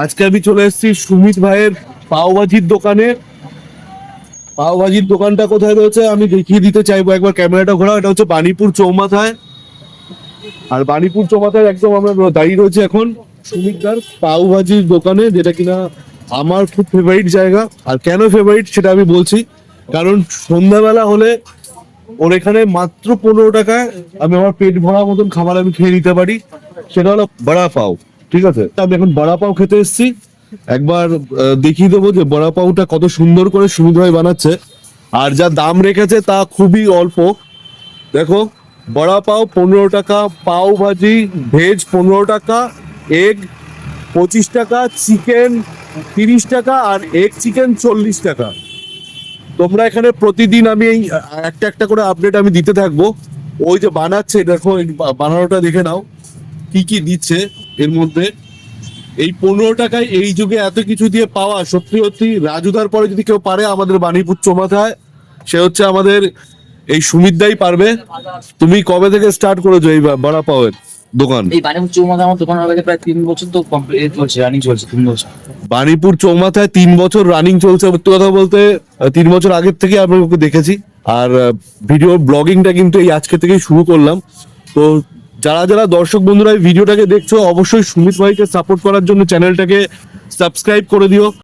আজকে আমি চলে এসেছি সুমিত ভাইয়ের পাওভাজির দোকানে। পাওভাজির দোকানটা কোথায় রয়েছে আমি দেখিয়ে দিতে চাইবো, একবার ক্যামেরাটা ঘোরাও। এটা হচ্ছে বাণীপুর চৌমাথায়। আর বাণীপুর চৌমাথায় একদম আমরা দাঁড়িয়ে রয়েছে এখন সুমিতদার পাওভাজির দোকানে, যেটা কিনা আমার খুব ফেভারিট জায়গা। আর কেন ফেভারিট সেটা আমি বলছি, কারণ সন্ধ্যাবেলা হলে ওর এখানে মাত্র 15 টাকায় আমি আমার পেট ভরা মতন খাবার আমি খেয়ে নিতে পারি। সেটা হলো বড়া পাও। ঠিক আছে, আমি এখন বড়া পাও খেতে এসেছি। একবার দেখিয়ে দেবো যে বড়া পাওটা কত সুন্দর করে সুমিত ভাই বানাচ্ছে। আর যা দাম রেখেছে তা খুবই অল্প। দেখো, বড়া পাও 15 টাকা, পাও ভাজি ভেজ 15 টাকা, এগ 25 টাকা, চিকেন 30 টাকা, আর এগ চিকেন 40 টাকা। তোমরা এখানে প্রতিদিন আমি এই একটা একটা করে আপডেট আমি দিতে থাকবো। ওই যে বানাচ্ছে, দেখো এই বানানোটা দেখে নাও কি কি দিচ্ছে এর মধ্যে। এই 15 টাকায় এই যুগে এত কিছু দিয়ে পাওয়া সত্যি সত্যি রাজুদার পরে যদি কেউ পারে আমাদের বাণীপুর চৌমাথায়, সে হচ্ছে আমাদের এই সুমিত দাই পারবে। তুমি কবে থেকে স্টার্ট করেছো এই বড়া পাওয়ের দোকান? এই বাণীপুর চৌমাথা আমার দোকান হবে প্রায় 3 বছর তো কমপ্লিট চলছে, রানিং চলছে 3 বছর। বাণীপুর চৌমাথায় 3 বছর রানিং চলছে। সত্যি কথা বলতে 3 বছর আগের থেকে আমি ওকে দেখেছি। আর ভিডিও ব্লগিংটা কিন্তু এই আজকে থেকেই শুরু করলাম। তো যারা যারা দর্শক বন্ধুরা এই ভিডিওটাকে দেখছো, অবশ্যই সুমিত ভাইকে সাপোর্ট করার জন্য চ্যানেলটাকে সাবস্ক্রাইব করে দিও।